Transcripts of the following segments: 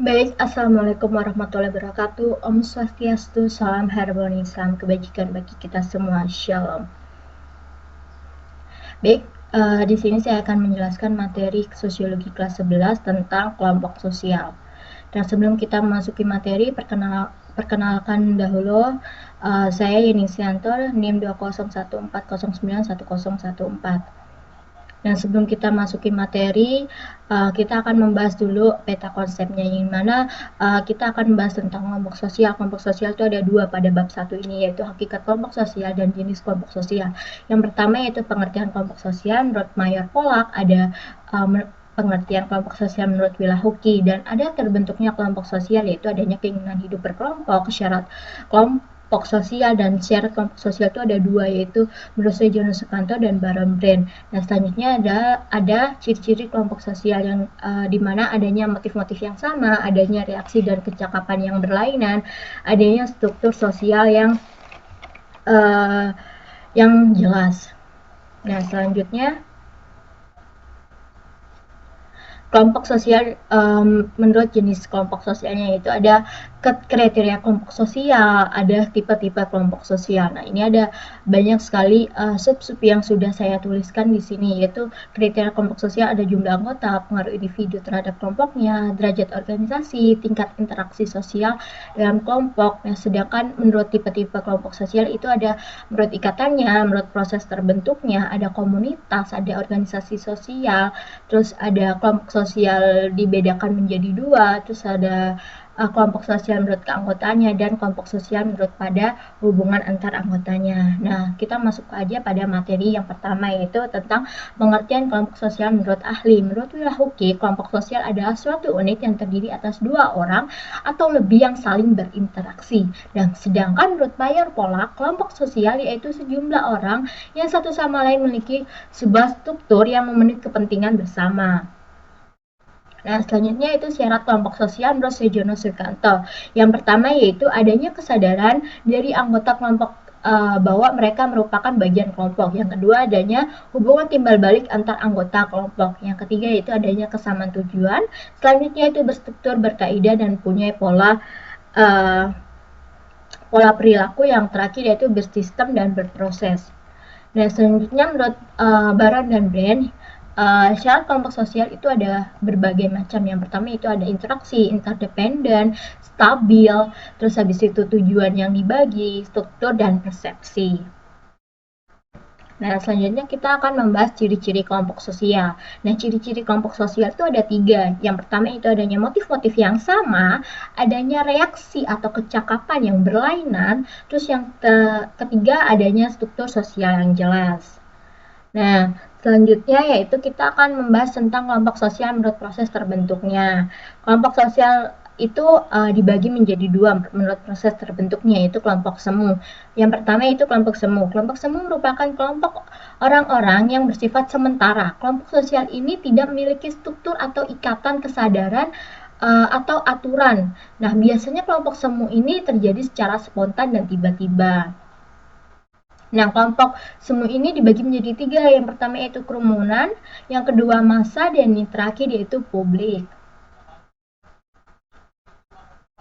Baik, Assalamualaikum warahmatullahi wabarakatuh. Om Swastiastu, salam harmoni, salam kebajikan bagi kita semua. Shalom. Baik, di sini saya akan menjelaskan materi sosiologi kelas 11 tentang kelompok sosial. Dan sebelum kita memasuki materi, perkenalkan dahulu, saya Yeni Siantor, NIM 20140910114. Dan sebelum kita masuki materi, kita akan membahas dulu peta konsepnya, yang mana kita akan membahas tentang kelompok sosial. Kelompok sosial itu ada dua pada bab 1 ini, yaitu hakikat kelompok sosial dan jenis kelompok sosial. Yang pertama yaitu pengertian kelompok sosial menurut Mayer Pollack, ada pengertian kelompok sosial menurut Wilahuki, dan ada terbentuknya kelompok sosial yaitu adanya keinginan hidup berkelompok. Syarat kelompok sosial dan syarat kelompok sosial itu ada dua, yaitu menurut Jono Sukanto dan Baron Brand. Nah, selanjutnya ada ciri-ciri kelompok sosial yang dimana adanya motif-motif yang sama, adanya reaksi dan kecakapan yang berlainan, adanya struktur sosial yang jelas. Nah, selanjutnya kelompok sosial, menurut jenis kelompok sosialnya itu ada kriteria kelompok sosial, ada tipe-tipe kelompok sosial. Nah, ini ada banyak sekali sub-sub yang sudah saya tuliskan di sini, yaitu kriteria kelompok sosial ada jumlah anggota, pengaruh individu terhadap kelompoknya, derajat organisasi, tingkat interaksi sosial dalam kelompok. Nah, sedangkan menurut tipe-tipe kelompok sosial itu ada menurut ikatannya, menurut proses terbentuknya, ada komunitas, ada organisasi sosial, terus ada kelompok sosial dibedakan menjadi dua, terus ada kelompok sosial menurut keanggotaannya dan kelompok sosial menurut pada hubungan antar anggotanya. Nah, kita masuk aja pada materi yang pertama, yaitu tentang pengertian kelompok sosial menurut ahli. Menurut Wilahuki, kelompok sosial adalah suatu unit yang terdiri atas dua orang atau lebih yang saling berinteraksi. Dan sedangkan menurut Mayer Pollack, kelompok sosial yaitu sejumlah orang yang satu sama lain memiliki sebuah struktur yang memenuhi kepentingan bersama. Nah, selanjutnya itu syarat kelompok sosial menurut Jono Sukanto. Yang pertama yaitu adanya kesadaran dari anggota kelompok bahwa mereka merupakan bagian kelompok. Yang kedua adanya hubungan timbal balik antar anggota kelompok. Yang ketiga yaitu adanya kesamaan tujuan. Selanjutnya itu berstruktur, berkaidah, dan punya uh, pola perilaku. Yang terakhir yaitu bersistem dan berproses. Nah, selanjutnya menurut Baron dan Brand, syarat kelompok sosial itu ada berbagai macam. Yang pertama itu ada interaksi, interdependen, stabil, terus habis itu tujuan yang dibagi, struktur, dan persepsi. Nah, selanjutnya kita akan membahas ciri-ciri kelompok sosial. Nah, ciri-ciri kelompok sosial itu ada tiga. Yang pertama itu adanya motif-motif yang sama, adanya reaksi atau kecakapan yang berlainan, terus yang ketiga adanya struktur sosial yang jelas. Nah, selanjutnya yaitu kita akan membahas tentang kelompok sosial menurut proses terbentuknya. Kelompok sosial itu dibagi menjadi dua menurut proses terbentuknya, yaitu kelompok semu. Yang pertama itu kelompok semu. Kelompok semu merupakan kelompok orang-orang yang bersifat sementara. Kelompok sosial ini tidak memiliki struktur atau ikatan kesadaran atau aturan. Nah, biasanya kelompok semu ini terjadi secara spontan dan tiba-tiba. Nah, kelompok semu ini dibagi menjadi tiga. Yang pertama yaitu kerumunan, yang kedua massa, dan yang terakhir yaitu publik.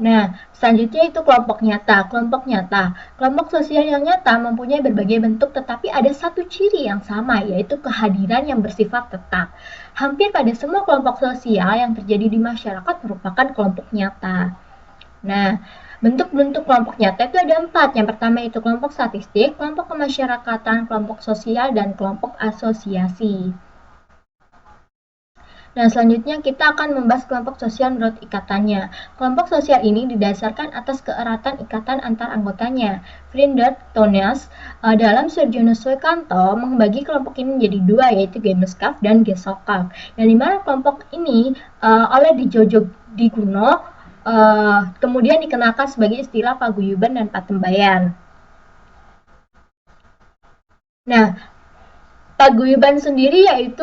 Nah, selanjutnya itu kelompok nyata. Kelompok nyata. Kelompok sosial yang nyata mempunyai berbagai bentuk, tetapi ada satu ciri yang sama, yaitu kehadiran yang bersifat tetap. Hampir pada semua kelompok sosial yang terjadi di masyarakat merupakan kelompok nyata. Nah, bentuk-bentuk kelompok nyata itu ada empat. Yang pertama itu kelompok statistik, kelompok kemasyarakatan, kelompok sosial, dan kelompok asosiasi. Nah, selanjutnya kita akan membahas kelompok sosial menurut ikatannya. Kelompok sosial ini didasarkan atas keeratan ikatan antar anggotanya. Friedrich Thomas dalam Sergio Kanto membagi kelompok ini menjadi dua, yaitu Gemeinschaft dan Gesellschaft. Yang dimana kelompok ini oleh di kuno kemudian dikenalkan sebagai istilah paguyuban dan patembayan. Nah, paguyuban sendiri yaitu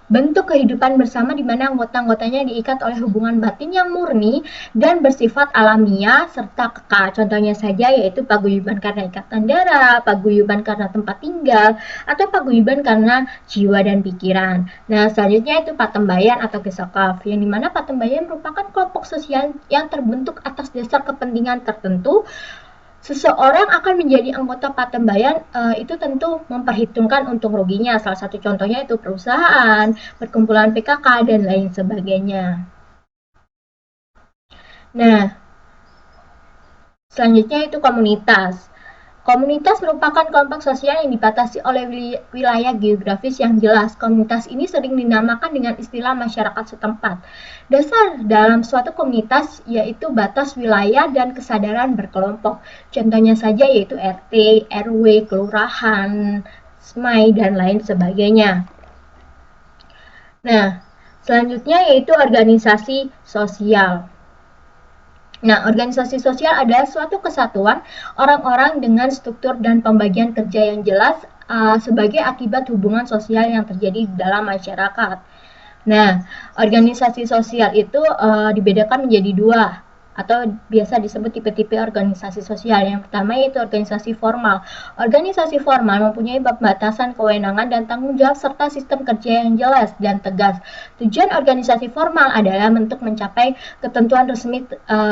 bentuk kehidupan bersama di mana anggota-anggotanya diikat oleh hubungan batin yang murni dan bersifat alamiah serta kekal. Contohnya saja yaitu paguyuban karena ikatan darah, paguyuban karena tempat tinggal, atau paguyuban karena jiwa dan pikiran. Nah, selanjutnya itu patembayan atau gesokaf, yang dimana patembayan merupakan kelompok sosial yang terbentuk atas dasar kepentingan tertentu. Seseorang akan menjadi anggota patembayan itu tentu memperhitungkan untung ruginya. Salah satu contohnya itu perusahaan, perkumpulan PKK, dan lain sebagainya. Nah, selanjutnya itu komunitas. Komunitas merupakan kelompok sosial yang dibatasi oleh wilayah geografis yang jelas. Komunitas ini sering dinamakan dengan istilah masyarakat setempat. Dasar dalam suatu komunitas yaitu batas wilayah dan kesadaran berkelompok. Contohnya saja yaitu RT, RW, kelurahan, SMAI, dan lain sebagainya. Nah, selanjutnya yaitu organisasi sosial. Nah, organisasi sosial adalah suatu kesatuan orang-orang dengan struktur dan pembagian kerja yang jelas sebagai akibat hubungan sosial yang terjadi dalam masyarakat. Nah, organisasi sosial itu dibedakan menjadi dua atau biasa disebut tipe-tipe organisasi sosial. Yang pertama yaitu organisasi formal. Organisasi formal mempunyai batasan kewenangan dan tanggung jawab serta sistem kerja yang jelas dan tegas. Tujuan organisasi formal adalah untuk mencapai ketentuan resmi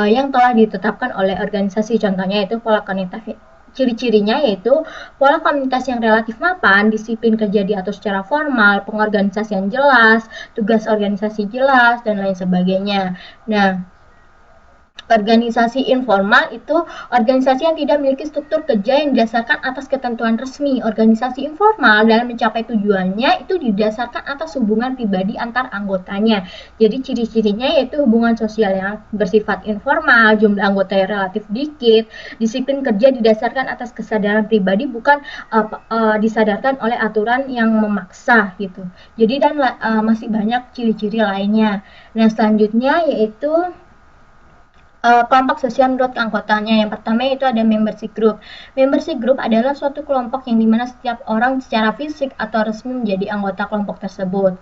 yang telah ditetapkan oleh organisasi. Contohnya itu pola komunitas. Ciri-cirinya yaitu pola komunitas yang relatif mapan, disiplin kerja diatur secara formal, pengorganisasian jelas, tugas organisasi jelas, dan lain sebagainya. Nah, organisasi informal itu organisasi yang tidak memiliki struktur kerja yang didasarkan atas ketentuan resmi. Organisasi informal dalam mencapai tujuannya itu didasarkan atas hubungan pribadi antar anggotanya. Jadi ciri-cirinya yaitu hubungan sosial yang bersifat informal, jumlah anggota yang relatif dikit, disiplin kerja didasarkan atas kesadaran pribadi bukan disadarkan oleh aturan yang memaksa gitu. Jadi dan masih banyak ciri-ciri lainnya. Nah, selanjutnya yaitu kelompok sosial menurut anggotanya. Yang pertama itu ada membership group. Membership group adalah suatu kelompok yang dimana setiap orang secara fisik atau resmi menjadi anggota kelompok tersebut.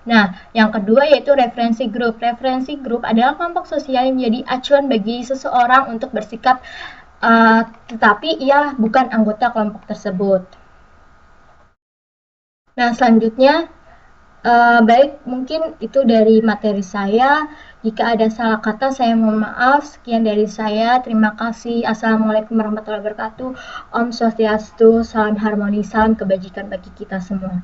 Nah, yang kedua yaitu referensi group. Referensi group adalah kelompok sosial yang menjadi acuan bagi seseorang untuk bersikap tetapi ia bukan anggota kelompok tersebut. Nah, selanjutnya baik, mungkin itu dari materi saya. Jika ada salah kata, saya mohon maaf. Sekian dari saya. Terima kasih. Assalamualaikum warahmatullahi wabarakatuh. Om Swastiastu, salam harmoni, salam kebajikan bagi kita semua.